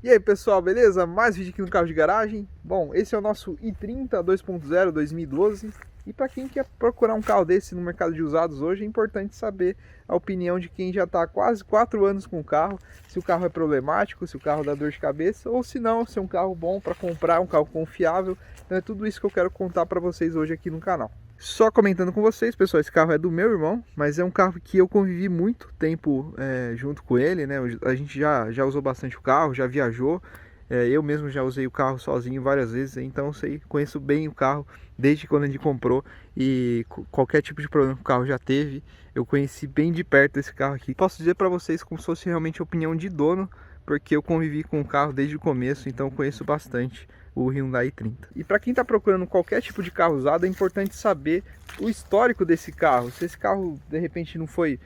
E aí pessoal, beleza? Mais vídeo aqui no Carro de Garagem. Bom, esse é o nosso i30 2.0 2012. E para quem quer procurar um carro desse no mercado de usados hoje, é importante saber a opinião de quem já está há quase 4 anos com o carro. Se o carro é problemático, se o carro dá dor de cabeça, ou se não, se é um carro bom para comprar, um carro confiável. Então é tudo isso que eu quero contar para vocês hoje aqui no canal. Só comentando com vocês, pessoal, esse carro é do meu irmão, mas é um carro que eu convivi muito tempo junto com ele, né? A gente já usou bastante o carro, já viajou, eu mesmo já usei o carro sozinho várias vezes, então conheço bem o carro desde quando a gente comprou e qualquer tipo de problema que o carro já teve, eu conheci bem de perto esse carro aqui. Posso dizer para vocês como se fosse realmente a opinião de dono, porque eu convivi com o carro desde o começo, então conheço bastante o Hyundai i30. E para quem está procurando qualquer tipo de carro usado, é importante saber o histórico desse carro. Se esse carro de repente não foi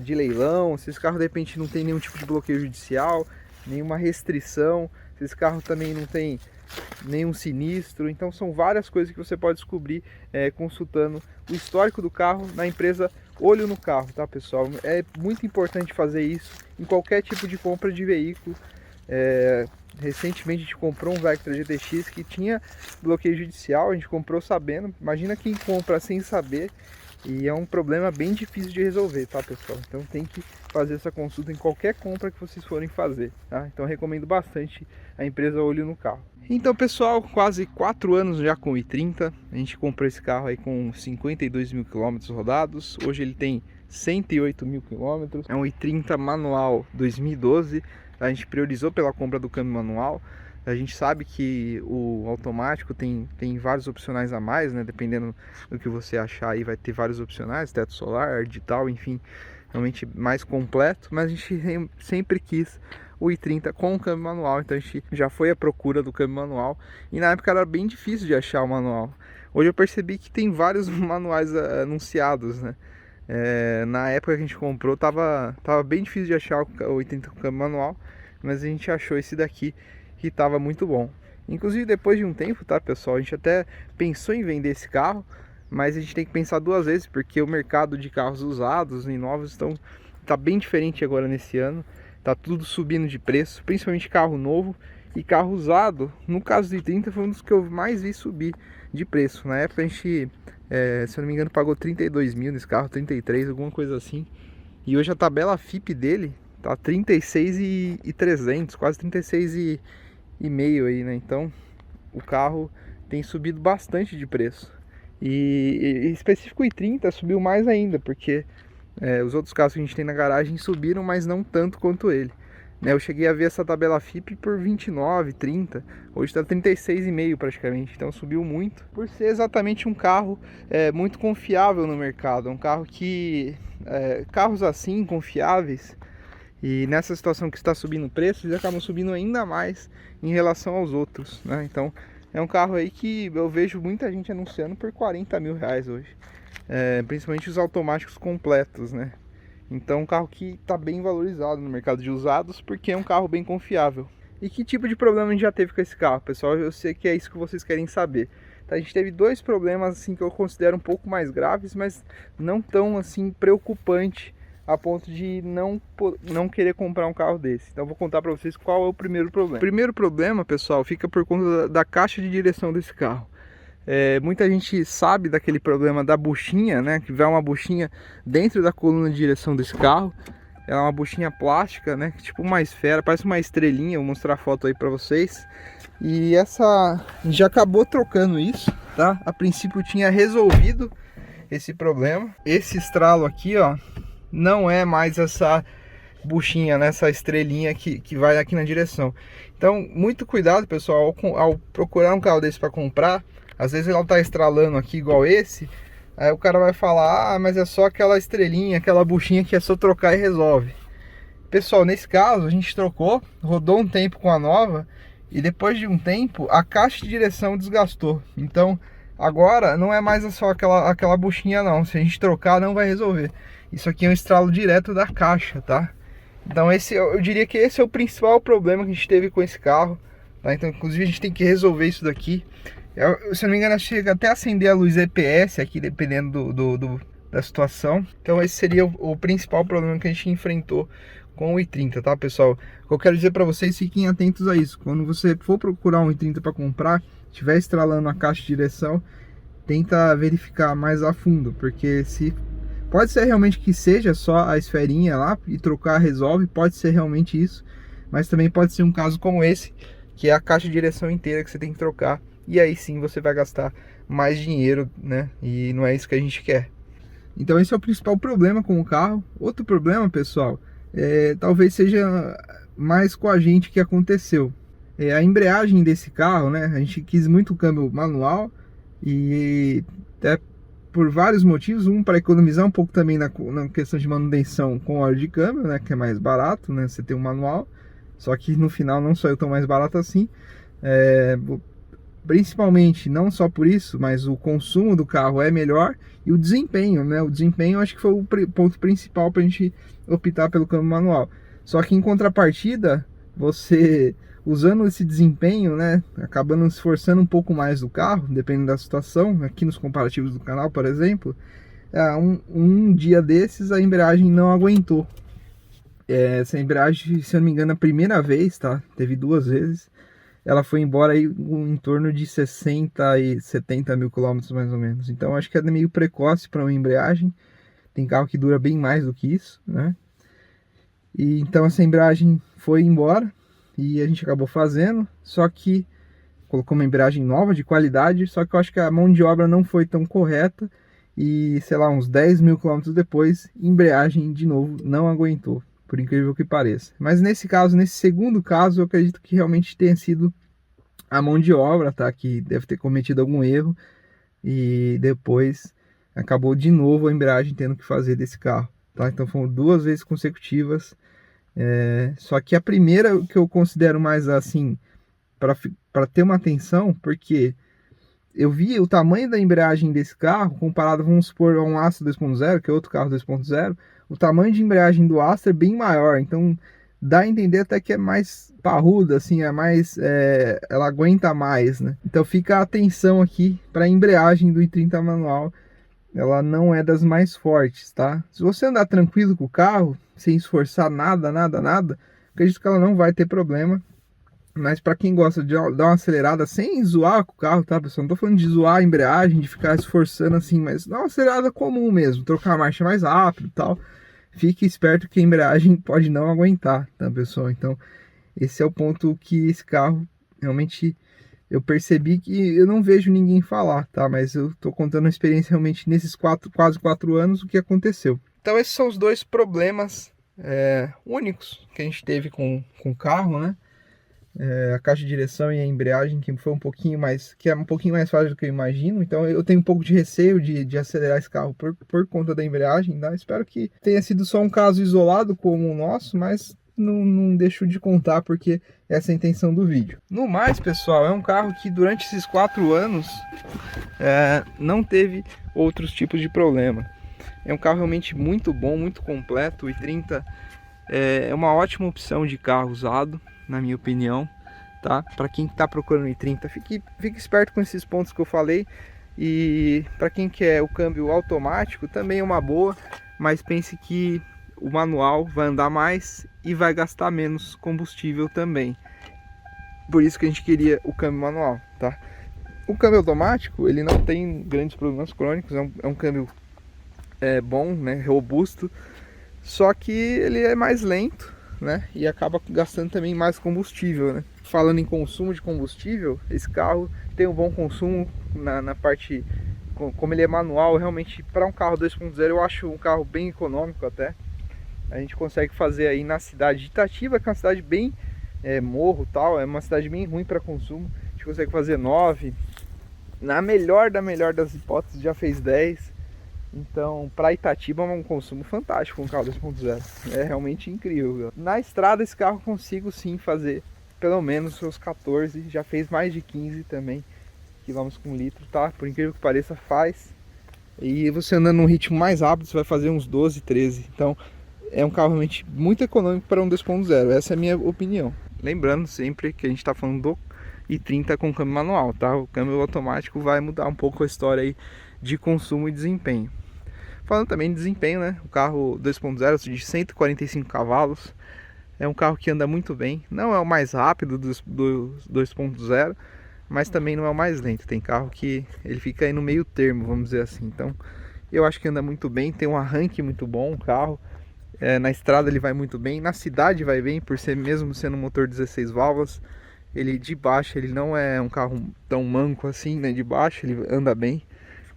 de leilão, se esse carro de repente não tem nenhum tipo de bloqueio judicial, nenhuma restrição, se esse carro também não tem nenhum sinistro. Então são várias coisas que você pode descobrir consultando o histórico do carro na empresa Olho no Carro, tá pessoal? É muito importante fazer isso em qualquer tipo de compra de veículo. Recentemente a gente comprou um Vectra GTX que tinha bloqueio judicial, a gente comprou sabendo. Imagina quem compra sem saber, e é um problema bem difícil de resolver, tá pessoal? Então tem que fazer essa consulta em qualquer compra que vocês forem fazer, tá? Então eu recomendo bastante a empresa Olho no Carro. Então pessoal, quase 4 anos já com o i30, a gente comprou esse carro aí com 52 mil quilômetros rodados, hoje ele tem 108 mil quilômetros, é um i30 manual 2012, a gente priorizou pela compra do câmbio manual. A gente sabe que o automático tem vários opcionais a mais, né? Dependendo do que você achar aí, vai ter vários opcionais, teto solar, digital, enfim, realmente mais completo. Mas a gente sempre quis o i30 com o câmbio manual, então a gente já foi à procura do câmbio manual. E na época era bem difícil de achar o manual. Hoje eu percebi que tem vários manuais anunciados, né? Na época que a gente comprou tava bem difícil de achar o i30 com câmbio manual, mas a gente achou esse daqui que estava muito bom. Inclusive depois de um tempo, tá pessoal, a gente até pensou em vender esse carro, mas a gente tem que pensar duas vezes, porque o mercado de carros usados e novos tá bem diferente agora nesse ano. Tá tudo subindo de preço, principalmente carro novo e carro usado. No caso do i30 foi um dos que eu mais vi subir de preço. Na época a gente, se eu não me engano, pagou 32 mil nesse carro, 33, alguma coisa assim. E hoje a tabela FIP dele tá 36.300, quase 36,5 aí, né? Então o carro tem subido bastante de preço. E específico o i30 subiu mais ainda, porque os outros carros que a gente tem na garagem subiram, mas não tanto quanto ele. Eu cheguei a ver essa tabela FIP por 29, 30, hoje está 36,5 praticamente, então subiu muito, por ser exatamente um carro muito confiável no mercado, um carro que, carros assim, confiáveis, e nessa situação que está subindo o preço, eles acabam subindo ainda mais em relação aos outros, né? Então é um carro aí que eu vejo muita gente anunciando por 40 mil reais hoje, principalmente os automáticos completos, né? Então, um carro que está bem valorizado no mercado de usados, porque é um carro bem confiável. E que tipo de problema a gente já teve com esse carro, pessoal? Eu sei que é isso que vocês querem saber. Tá, a gente teve dois problemas assim que eu considero um pouco mais graves, mas não tão assim preocupante a ponto de não querer comprar um carro desse. Então, eu vou contar para vocês qual é o primeiro problema. O primeiro problema, pessoal, fica por conta da caixa de direção desse carro. Muita gente sabe daquele problema da buchinha, né? Que vai uma buchinha dentro da coluna de direção desse carro. Ela é uma buchinha plástica, né? Tipo uma esfera, parece uma estrelinha. Vou mostrar a foto aí pra vocês. E a gente já acabou trocando isso, tá? A princípio tinha resolvido esse problema. Esse estralo aqui, ó, não é mais essa buchinha, né? Essa estrelinha que vai aqui na direção. Então, muito cuidado, pessoal, ao procurar um carro desse para comprar. Às vezes ele tá estralando aqui igual esse, aí o cara vai falar, mas é só aquela estrelinha, aquela buchinha que é só trocar e resolve. Pessoal, nesse caso a gente trocou, rodou um tempo com a nova, e depois de um tempo a caixa de direção desgastou. Então agora não é mais só aquela buchinha não, se a gente trocar não vai resolver. Isso aqui é um estralo direto da caixa, tá? Então eu diria que esse é o principal problema que a gente teve com esse carro, tá? Então inclusive a gente tem que resolver isso daqui. Se eu não me engano, chega até a acender a luz EPS aqui, dependendo da situação. Então esse seria o principal problema que a gente enfrentou com o i30, tá, pessoal? O que eu quero dizer para vocês, fiquem atentos a isso. Quando você for procurar um i30 para comprar, estiver estralando a caixa de direção, tenta verificar mais a fundo, porque se pode ser realmente que seja só a esferinha lá e trocar resolve, pode ser realmente isso, mas também pode ser um caso como esse, que é a caixa de direção inteira que você tem que trocar, e aí sim você vai gastar mais dinheiro, né? E não é isso que a gente quer. Então esse é o principal problema com o carro. Outro problema, pessoal, talvez seja mais com a gente que aconteceu. A embreagem desse carro, né? A gente quis muito o câmbio manual e até por vários motivos. Um, para economizar um pouco também na questão de manutenção com óleo de câmbio, né? Que é mais barato, né? Você tem um manual. Só que no final não saiu tão mais barato assim. Principalmente, não só por isso, mas o consumo do carro é melhor e o desempenho, né? O desempenho acho que foi o ponto principal para a gente optar pelo câmbio manual. Só que em contrapartida, você usando esse desempenho, né? Acabando se esforçando um pouco mais do carro, dependendo da situação. Aqui nos comparativos do canal, por exemplo, um dia desses a embreagem não aguentou. Essa embreagem, se eu não me engano, a primeira vez, tá? Teve 2 vezes. Ela foi embora aí em torno de 60 e 70 mil quilômetros mais ou menos. Então acho que é meio precoce para uma embreagem. Tem carro que dura bem mais do que isso, né? E então essa embreagem foi embora e a gente acabou fazendo. Só que colocou uma embreagem nova de qualidade. Só que eu acho que a mão de obra não foi tão correta. E sei lá, uns 10 mil quilômetros depois, embreagem de novo não aguentou. Por incrível que pareça. Mas nesse caso, nesse segundo caso, eu acredito que realmente tenha sido a mão de obra, tá? Que deve ter cometido algum erro e depois acabou de novo a embreagem tendo que fazer desse carro, tá? Então foram 2 vezes consecutivas. Só que a primeira que eu considero mais assim, para ter uma atenção, porque eu vi o tamanho da embreagem desse carro comparado, vamos supor, a um Astra 2.0, que é outro carro 2.0, o tamanho de embreagem do Astra é bem maior, então dá a entender até que é mais parruda, assim, ela aguenta mais, né? Então fica a atenção aqui para a embreagem do i30 manual, ela não é das mais fortes, tá? Se você andar tranquilo com o carro, sem esforçar nada, acredito que ela não vai ter problema. Mas para quem gosta de dar uma acelerada sem zoar com o carro, tá, pessoal? Não tô falando de zoar a embreagem, de ficar esforçando assim, mas dar uma acelerada comum mesmo, trocar a marcha mais rápido e tal. Fique esperto que a embreagem pode não aguentar, tá, pessoal? Então, esse é o ponto que esse carro realmente eu percebi que eu não vejo ninguém falar, tá? Mas eu tô contando a experiência realmente nesses quase 4 anos, o que aconteceu. Então, esses são os 2 problemas únicos que a gente teve com o carro, né? A caixa de direção e a embreagem, que é um pouquinho mais fácil do que eu imagino. Então eu tenho um pouco de receio de acelerar esse carro por conta da embreagem, tá? Espero que tenha sido só um caso isolado como o nosso, mas não deixo de contar porque essa é a intenção do vídeo. No mais, pessoal, é um carro que durante esses 4 anos não teve outros tipos de problema. É um carro realmente muito bom, muito completo. O i30 é uma ótima opção de carro usado, na minha opinião, tá? Para quem está procurando i30, fique esperto com esses pontos que eu falei. E para quem quer o câmbio automático, também é uma boa, mas pense que o manual vai andar mais e vai gastar menos combustível também. Por isso que a gente queria o câmbio manual, tá? O câmbio automático, ele não tem grandes problemas crônicos, é um câmbio bom, né? Robusto, só que ele é mais lento, né? E acaba gastando também mais combustível, né? Falando em consumo de combustível, esse carro tem um bom consumo na parte, como ele é manual, realmente para um carro 2.0 eu acho um carro bem econômico até. A gente consegue fazer aí na cidade de Itatiba, que é uma cidade bem morro tal, é uma cidade bem ruim para consumo. A gente consegue fazer 9, na melhor das hipóteses já fez 10. Então, para Itatiba é um consumo fantástico com um carro 2.0. É realmente incrível. Na estrada esse carro consigo sim fazer pelo menos seus 14, já fez mais de 15 também quilômetros com litro, tá? Por incrível que pareça, faz. E você andando num ritmo mais rápido, você vai fazer uns 12, 13. Então, é um carro realmente muito econômico para um 2.0. Essa é a minha opinião. Lembrando sempre que a gente está falando do i30 com câmbio manual, tá? O câmbio automático vai mudar um pouco a história aí de consumo e desempenho. Falando também de desempenho, né? O carro 2.0 de 145 cavalos. É um carro que anda muito bem. Não é o mais rápido dos 2.0, mas também não é o mais lento. Tem carro que ele fica aí no meio termo, vamos dizer assim. Então, eu acho que anda muito bem. Tem um arranque muito bom o carro. Na estrada ele vai muito bem. Na cidade vai bem, por ser mesmo sendo um motor 16 válvulas. Ele de baixo, ele não é um carro tão manco assim, né? De baixo ele anda bem.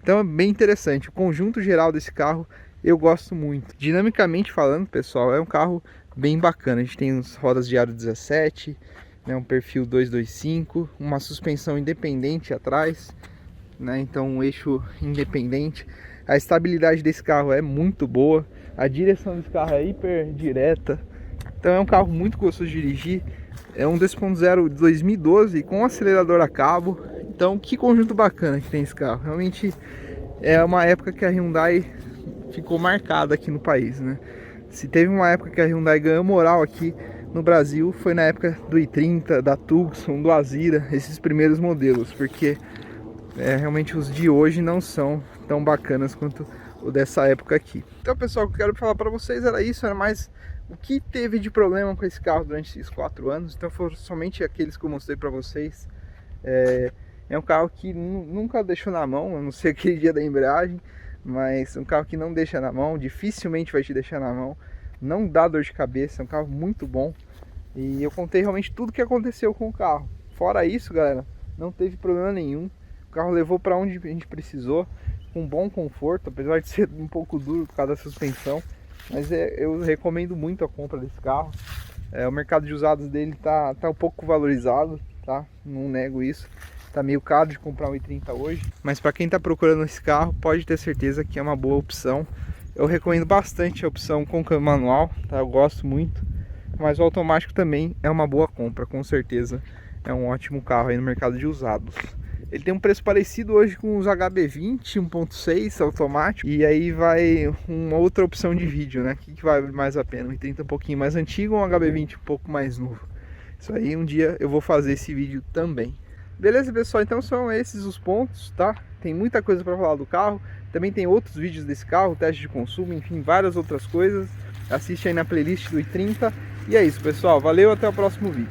Então é bem interessante. O conjunto geral desse carro eu gosto muito. Dinamicamente falando, pessoal, é um carro bem bacana. A gente tem as rodas de aro 17, né, um perfil 225, uma suspensão independente atrás, né, então um eixo independente. A estabilidade desse carro é muito boa, a direção desse carro é hiper direta, então é um carro muito gostoso de dirigir. É um 2.0 de 2012 com acelerador a cabo. Então que conjunto bacana que tem esse carro. Realmente é uma época que a Hyundai ficou marcada aqui no país, né? Se teve uma época que a Hyundai ganhou moral aqui no Brasil, foi na época do i30, da Tucson, do Azira, esses primeiros modelos, porque realmente os de hoje não são tão bacanas quanto o dessa época aqui. Então, pessoal, o que eu quero falar para vocês era isso, era mais o que teve de problema com esse carro durante esses 4 anos. Então foram somente aqueles que eu mostrei para vocês. É um carro que nunca deixou na mão, a não ser aquele dia da embreagem, mas um carro que não deixa na mão, dificilmente vai te deixar na mão, não dá dor de cabeça, é um carro muito bom. E eu contei realmente tudo que aconteceu com o carro. Fora isso, galera, não teve problema nenhum. O carro levou para onde a gente precisou, com bom conforto, apesar de ser um pouco duro por causa da suspensão. Mas eu recomendo muito a compra desse carro. O mercado de usados dele tá um pouco valorizado, tá? Não nego isso. Tá meio caro de comprar um i30 hoje, mas para quem tá procurando esse carro, pode ter certeza que é uma boa opção. Eu recomendo bastante a opção com câmbio manual, tá? Eu gosto muito, mas o automático também é uma boa compra, com certeza. É um ótimo carro aí no mercado de usados. Ele tem um preço parecido hoje com os HB20 1.6 automático, e aí vai uma outra opção de vídeo, né? O que vale mais a pena? Um i30 um pouquinho mais antigo ou um HB20 um pouco mais novo? Isso aí um dia eu vou fazer esse vídeo também. Beleza, pessoal? Então são esses os pontos, tá? Tem muita coisa para falar do carro. Também tem outros vídeos desse carro, teste de consumo, enfim, várias outras coisas. Assiste aí na playlist do i30. E é isso, pessoal. Valeu, até o próximo vídeo.